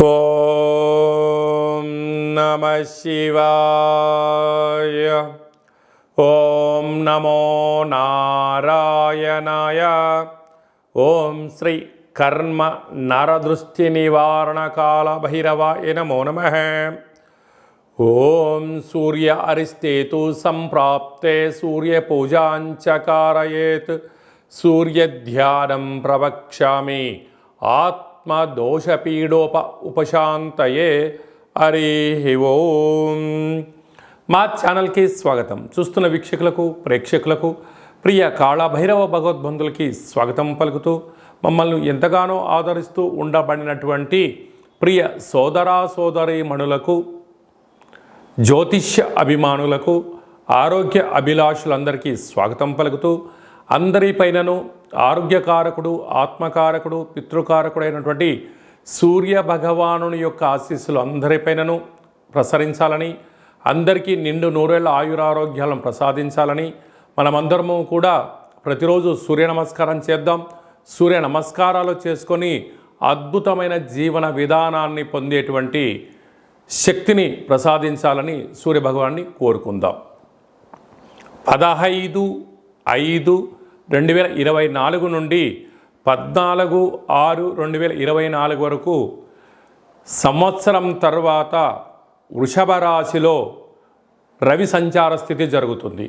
ఓం నమః శివాయ. ఓం నమో నారాయణాయ. ఓం శ్రీ కర్మ నరదృష్టి నివారణ కాల భైరవాయ నమో నమః. ఓం సూర్య అరిష్టేతు సంప్రాప్తే సూర్య పూజాంచ కారయేత్ సూర్యధ్యానం ప్రవక్ష్యామి ఆత్మదోషపీడోప ఉపశాంతయే. హరి ఓం. మా ఛానల్కి స్వాగతం. చూస్తున్న వీక్షకులకు ప్రేక్షకులకు ప్రియ కాళభైరవ భగవద్బంధులకి స్వాగతం పలుకుతూ మమ్మల్ని ఎంతగానో ఆదరిస్తూ ఉండబడినటువంటి ప్రియ సోదరా సోదరీమణులకు, జ్యోతిష్య అభిమానులకు, ఆరోగ్య అభిలాషులందరికీ స్వాగతం పలుకుతూ అందరిపైనను ఆరోగ్యకారకుడు, ఆత్మకారకుడు, పితృకారకుడైనటువంటి సూర్య భగవానుని యొక్క ఆశీస్సులు అందరిపైనను ప్రసరించాలని, అందరికీ నిండు నూరేళ్ల ఆయురారోగ్యాలను ప్రసాదించాలని మనమందరము కూడా ప్రతిరోజు సూర్య నమస్కారం చేద్దాం. సూర్య నమస్కారాలు చేసుకొని అద్భుతమైన జీవన విధానాన్ని పొందేటువంటి శక్తిని ప్రసాదించాలని సూర్యభగవాన్ని కోరుకుందాం. 15/5/2024 నుండి 14/6/2024 వరకు సంవత్సరం తర్వాత వృషభ రాశిలో రవి సంచార స్థితి జరుగుతుంది.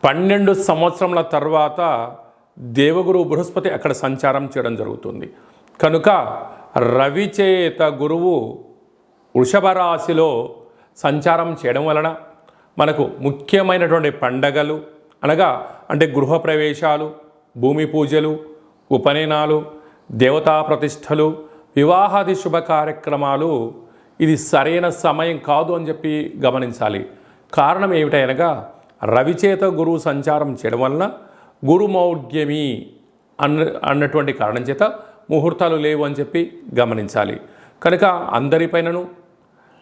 12 సంవత్సరముల తర్వాత దేవగురు బృహస్పతి అక్కడ సంచారం చేయడం జరుగుతుంది. కనుక రవి చేత గురువు వృషభ రాశిలో సంచారం చేయడం వలన మనకు ముఖ్యమైనటువంటి పండగలు అంటే గృహప్రవేశాలు, భూమి పూజలు, ఉపనయనాలు, దేవతా ప్రతిష్టలు, వివాహాది శుభ కార్యక్రమాలు ఇది సరైన సమయం కాదు అని చెప్పి గమనించాలి. కారణం ఏమిటనగా రవిచేత గురువు సంచారం చేయడం వలన గురుమౌఢ్యమి అన్నటువంటి కారణం చేత ముహూర్తాలు లేవు అని చెప్పి గమనించాలి. కనుక అందరిపైనను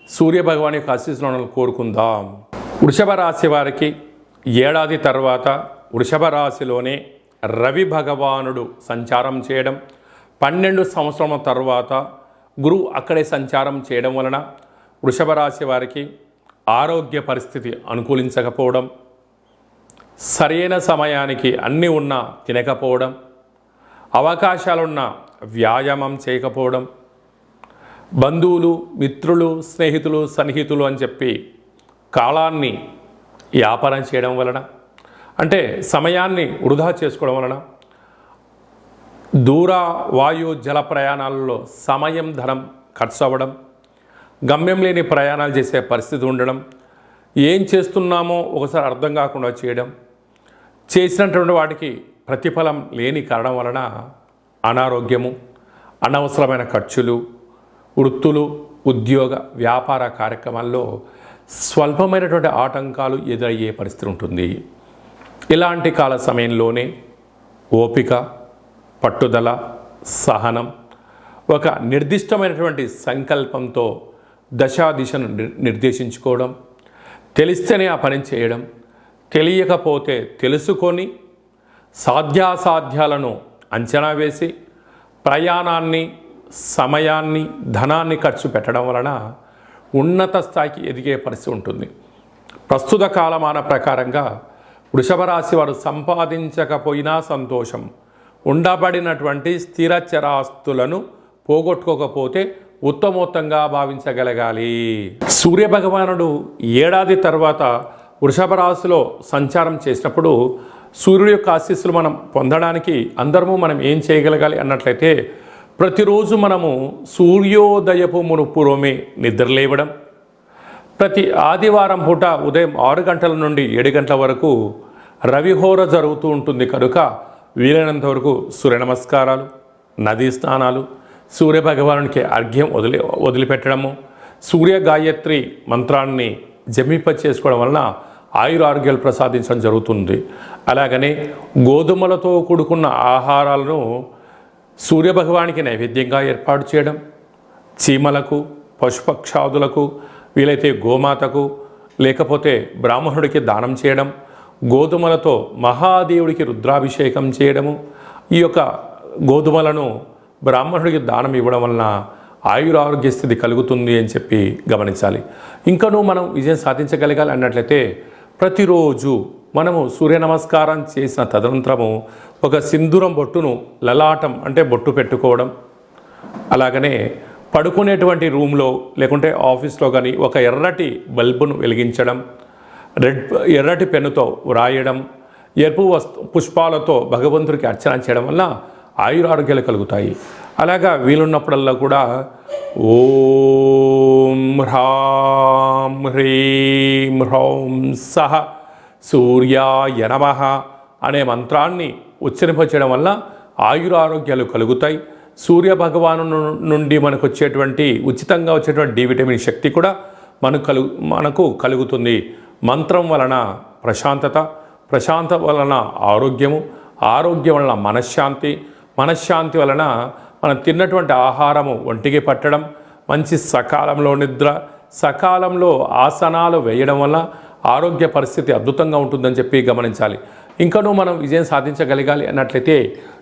సూర్యభగవాన్ యొక్క ఆశీస్సులను కోరుకుందాం. వృషభ రాశి వారికి ఏడాది తర్వాత వృషభ రాశిలోనే రవి భగవానుడు సంచారం చేయడం, 12 సంవత్సరాల తర్వాత గురువు అక్కడే సంచారం చేయడం వలన వృషభ రాశి వారికి ఆరోగ్య పరిస్థితి అనుకూలించకపోవడం, సరైన సమయానికి అన్నీ ఉన్నా తినకపోవడం, అవకాశాలున్న వ్యాయామం చేయకపోవడం, బంధువులు, మిత్రులు, స్నేహితులు, సన్నిహితులు అని చెప్పి కాలాన్ని యాపనం చేయడం వలన, అంటే సమయాన్ని వృధా చేసుకోవడం వలన దూర వాయు జల ప్రయాణాలలో సమయం, ధనం ఖర్చు అవ్వడం, గమ్యం లేని ప్రయాణాలు చేసే పరిస్థితి ఉండడం, ఏం చేస్తున్నామో ఒకసారి అర్థం కాకుండా చేయడం, చేసినటువంటి వాటికి ప్రతిఫలం లేని కారణం వలన అనారోగ్యము, అనవసరమైన ఖర్చులు, వృత్తులు, ఉద్యోగ వ్యాపార కార్యక్రమాల్లో స్వల్పమైనటువంటి ఆటంకాలు ఎదురయ్యే పరిస్థితి ఉంటుంది. ఇలాంటి కాల సమయంలోనే ఓపిక, పట్టుదల, సహనం, ఒక నిర్దిష్టమైనటువంటి సంకల్పంతో దశాదిశను నిర్దేశించుకోవడం, తెలిస్తేనే ఆ పని చేయడం, తెలియకపోతే తెలుసుకొని సాధ్యాసాధ్యాలను అంచనా వేసి ప్రయాణాన్ని, సమయాన్ని, ధనాన్ని ఖర్చు పెట్టడం వలన ఉన్నత స్థాయికి ఎదిగే పరిస్థితి ఉంటుంది. ప్రస్తుత కాలమాన ప్రకారంగా వృషభ రాశి వారు సంపాదించకపోయినా సంతోషం, ఉండబడినటువంటి స్థిర చరాస్తులను పోగొట్టుకోకపోతే ఉత్తమోత్తంగా భావించగలగాలి. సూర్యభగవానుడు ఏడాది తర్వాత వృషభ రాశిలో సంచారం చేసినప్పుడు సూర్యుడి యొక్క ఆశీస్సులు మనం పొందడానికి అందరము మనం ఏం చేయగలగాలి అన్నట్లయితే, ప్రతిరోజు మనము సూర్యోదయపు మునుపూర్వమే నిద్రలేవడం, ప్రతి ఆదివారం పూట ఉదయం 6 గంటల నుండి 7 గంటల వరకు రవిహోర జరుగుతూ ఉంటుంది. కనుక వీలైనంత వరకు సూర్య నమస్కారాలు, నదీ స్నానాలు, సూర్యభగవానునికి అర్ఘ్యం వదిలిపెట్టడము, సూర్య గాయత్రి మంత్రాన్ని జపింప చేసుకోవడం వలన ఆయురారోగ్యాలు ప్రసాదించడం జరుగుతుంది. అలాగనే గోధుమలతో కూడుకున్న ఆహారాలను సూర్యభగవానికి నైవేద్యంగా ఏర్పాటు చేయడం, చీమలకు, పశుపక్షాదులకు, వీలైతే గోమాతకు, లేకపోతే బ్రాహ్మణుడికి దానం చేయడం, గోధుమలతో మహాదేవుడికి రుద్రాభిషేకం చేయడము, ఈ యొక్క గోధుమలను బ్రాహ్మణుడికి దానం ఇవ్వడం వలన ఆయురారోగ్య స్థితి కలుగుతుంది అని చెప్పి గమనించాలి. ఇంకనూ మనం విజయం సాధించగలగాలి అన్నట్లయితే ప్రతిరోజు మనము సూర్య నమస్కారం చేసిన తదనంతరము ఒక సింధూరం బొట్టును లలాటం అంటే బొట్టు పెట్టుకోవడం, అలాగనే పడుకునేటువంటి రూమ్లో లేకుంటే ఆఫీస్లో కానీ ఒక ఎర్రటి బల్బును వెలిగించడం, ఎర్రటి పెన్నుతో వ్రాయడం, ఎరుపు పుష్పాలతో భగవంతుడికి అర్చన చేయడం వల్ల ఆయురారోగ్యాలు కలుగుతాయి. అలాగా వీలున్నప్పుడల్లా కూడా ఓం హ్రాం హ్రీం హ్రౌం సహ సూర్యాయ నమః అనే మంత్రాన్ని ఉచ్చరింపచేయడం వల్ల ఆయురారోగ్యాలు కలుగుతాయి. సూర్య భగవాను నుండి మనకు వచ్చేటువంటి ఉచితంగా వచ్చేటువంటి డి విటమిన్ శక్తి కూడా మనకు కలుగుతుంది. మంత్రం వలన ప్రశాంతత వలన ఆరోగ్యం వలన మనశ్శాంతి వలన మనం తిన్నటువంటి ఆహారము ఒంటికి పట్టడం, మంచి సకాలంలో నిద్ర, సకాలంలో ఆసనాలు వేయడం వల్ల ఆరోగ్య పరిస్థితి అద్భుతంగా ఉంటుందని చెప్పి గమనించాలి. ఇంకనూ మనం విజయం సాధించగలగాలి అన్నట్లయితే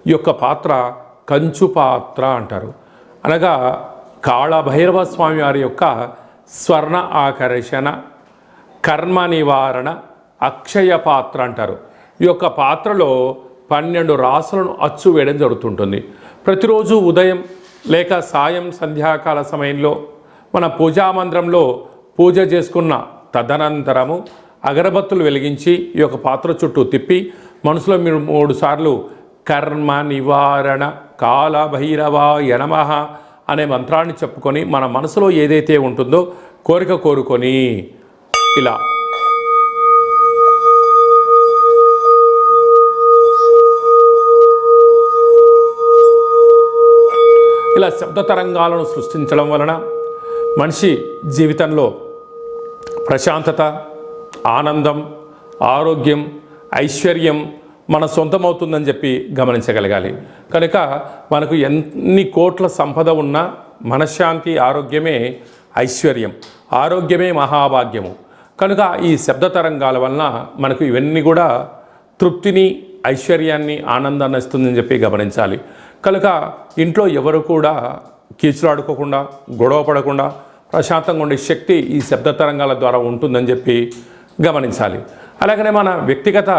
ఈ యొక్క పాత్ర కంచు పాత్ర అంటారు. అనగా కాళభైరవ స్వామి వారి యొక్క స్వర్ణ ఆకర్షణ కర్మ నివారణ అక్షయ పాత్ర అంటారు. ఈ యొక్క పాత్రలో 12 రాసులను అచ్చు వేయడం జరుగుతుంటుంది. ప్రతిరోజు ఉదయం లేక సాయం సంధ్యాకాల సమయంలో మన పూజామందిరంలో పూజ చేసుకున్న తదనంతరము అగరబత్తులు వెలిగించి ఈ యొక్క పాత్ర చుట్టూ తిప్పి మనసులో మీరు 3 సార్లు కర్మ నివారణ కాళభైరవాయ నమః అనే మంత్రాన్ని చెప్పుకొని మన మనసులో ఏదైతే ఉంటుందో కోరిక కోరుకొని ఇలా శబ్ద తరంగాలను సృష్టించడం వలన మనిషి జీవితంలో ప్రశాంతత, ఆనందం, ఆరోగ్యం, ఐశ్వర్యం మన సొంతమవుతుందని చెప్పి గమనించగలగాలి. కనుక మనకు ఎన్ని కోట్ల సంపద ఉన్నా మనశ్శాంతి, ఆరోగ్యమే ఐశ్వర్యం, ఆరోగ్యమే మహాభాగ్యము. కనుక ఈ శబ్ద తరంగాల వలన మనకు ఇవన్నీ కూడా తృప్తిని, ఐశ్వర్యాన్ని, ఆనందాన్ని ఇస్తుందని చెప్పి గమనించాలి. కనుక ఇంట్లో ఎవరు కూడా కీచులాడుకోకుండా, గొడవ పడకుండా ప్రశాంతంగా ఉండే శక్తి ఈ శబ్ద తరంగాల ద్వారా ఉంటుందని చెప్పి గమనించాలి. అలాగనే మన వ్యక్తిగత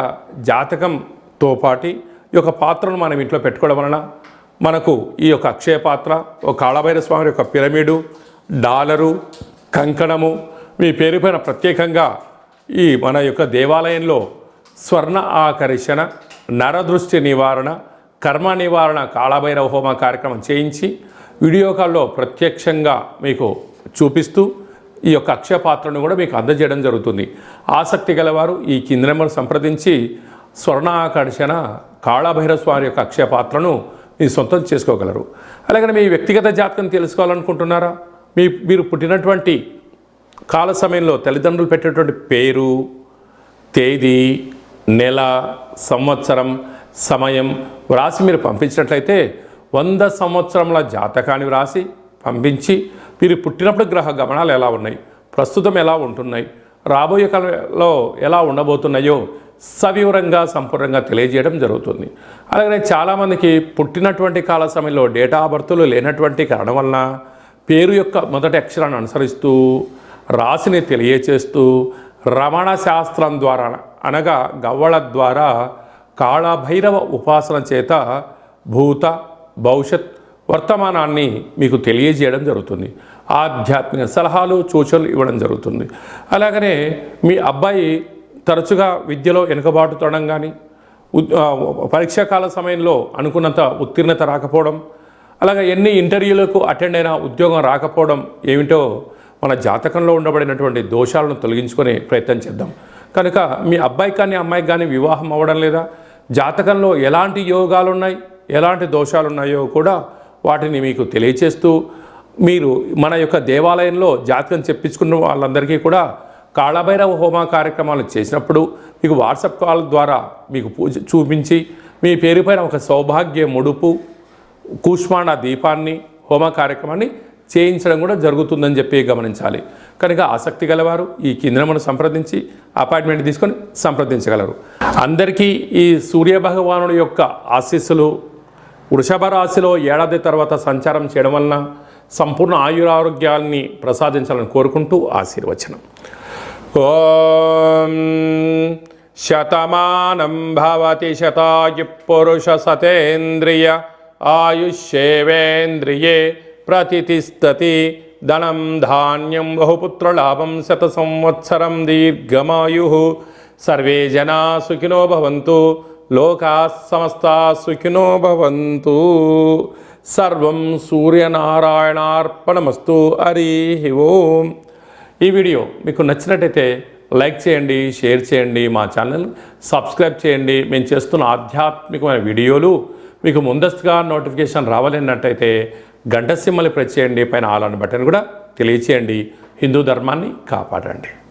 జాతకంతో పాటు ఈ యొక్క పాత్రను మనం ఇంట్లో పెట్టుకోవడం వలన మనకు ఈ యొక్క అక్షయ పాత్ర, ఒక కాళభైరవ స్వామి యొక్క పిరమిడు, డాలరు, కంకణము మీ పేరు పైన ప్రత్యేకంగా ఈ మన యొక్క దేవాలయంలో స్వర్ణ ఆకర్షణ, నరదృష్టి నివారణ, కర్మ నివారణ కాళభైరవ హోమ కార్యక్రమం చేయించి వీడియో కాల్లో ప్రత్యక్షంగా మీకు చూపిస్తూ ఈ యొక్క అక్షయ పాత్రను కూడా మీకు అందజేయడం జరుగుతుంది. ఆసక్తి గలవారు ఈ కింది నెంబర్ సంప్రదించి స్వర్ణ ఆకర్షణ కాళభైరవ స్వామి యొక్క అక్షయ పాత్రను మీ సొంతం చేసుకోగలరు. అలాగే మీ వ్యక్తిగత జాతకం తెలుసుకోవాలనుకుంటున్నారా? మీరు పుట్టినటువంటి కాల సమయంలో తల్లిదండ్రులు పెట్టేటువంటి పేరు, తేదీ, నెల, సంవత్సరం, సమయం వ్రాసి మీరు పంపించినట్లయితే 100 సంవత్సరముల జాతకాన్ని వ్రాసి పంపించి మీరు పుట్టినప్పుడు గ్రహ గమనాలు ఎలా ఉన్నాయి, ప్రస్తుతం ఎలా ఉంటున్నాయి, రాబోయే కాలంలో ఎలా ఉండబోతున్నాయో సవివరంగా సంపూర్ణంగా తెలియజేయడం జరుగుతుంది. అలాగే చాలామందికి పుట్టినటువంటి కాల సమయంలో డేటా ఆఫ్ బర్త్లు లేనటువంటి కారణం వలన పేరు యొక్క మొదటి అక్షరాన్ని అనుసరిస్తూ రాశిని తెలియచేస్తూ రమణ శాస్త్రం ద్వారా అనగా గవ్వళ ద్వారా కాళభైరవ ఉపాసన చేత భూత, భవిష్యత్, వర్తమానాన్ని మీకు తెలియజేయడం జరుగుతుంది. ఆధ్యాత్మిక సలహాలు, సూచనలు ఇవ్వడం జరుగుతుంది. అలాగనే మీ అబ్బాయి తరచుగా విద్యలో వెనుకబాటుతోవడం కానీ, పరీక్షాకాల సమయంలో అనుకున్నంత ఉత్తీర్ణత రాకపోవడం, అలాగే ఎన్ని ఇంటర్వ్యూలకు అటెండ్ అయినా ఉద్యోగం రాకపోవడం ఏమిటో మన జాతకంలో ఉండబడినటువంటి దోషాలను తొలగించుకునే ప్రయత్నం చేద్దాం. కనుక మీ అబ్బాయి కానీ అమ్మాయికి కానీ వివాహం అవ్వడం లేదా, జాతకంలో ఎలాంటి యోగాలు ఉన్నాయి, ఎలాంటి దోషాలు ఉన్నాయో కూడా వాటిని మీకు తెలియచేస్తూ మీరు మన యొక్క దేవాలయంలో జాతకం చెప్పించుకున్న వాళ్ళందరికీ కూడా కాళభైరవ హోమ కార్యక్రమాలు చేసినప్పుడు మీకు వాట్సాప్ కాల్ ద్వారా మీకు పూజ చూపించి మీ పేరు పైన ఒక సౌభాగ్య ముడుపు, కూష్మాండ దీపాన్ని, హోమ కార్యక్రమాన్ని చేయించడం కూడా జరుగుతుందని చెప్పి గమనించాలి. కనుక ఆసక్తి గలవారు ఈ కిందను సంప్రదించి అపాయింట్మెంట్ తీసుకొని సంప్రదించగలరు. అందరికీ ఈ సూర్యభగవానుడి యొక్క ఆశీస్సులు వృషభ రాశిలో ఏడాది తర్వాత సంచారం చేయడం వలన సంపూర్ణ ఆయురారోగ్యాల్ని ప్రసాదించాలని కోరుకుంటూ ఆశీర్వచనం. ఓం శతమానం భవతి శతాయు పురుష సతేంద్రియ ఆయుష్యేవేంద్రియే ప్రతితిష్టతి ధనం ధాన్యం బహుపుత్రలాభం శత సంవత్సరం దీర్ఘమాయు. సర్వే జనా సుఖినో భవంతు, లోకా సమస్తా సుఖినో భవంతు. సర్వం సూర్యనారాయణార్పణమస్తు. హరి ఓం. ఈ వీడియో మీకు నచ్చినట్టయితే లైక్ చేయండి, షేర్ చేయండి, మా ఛానల్ సబ్స్క్రైబ్ చేయండి. మేము చేస్తున్న ఆధ్యాత్మికమైన వీడియోలు మీకు ముందస్తుగా నోటిఫికేషన్ రావాలన్నట్టయితే గంట సింబల్ని ప్రెస్ చేయండి. పైన ఆల్ అనే బటన్ కూడా తెలియచేయండి. హిందూ ధర్మాన్ని కాపాడండి.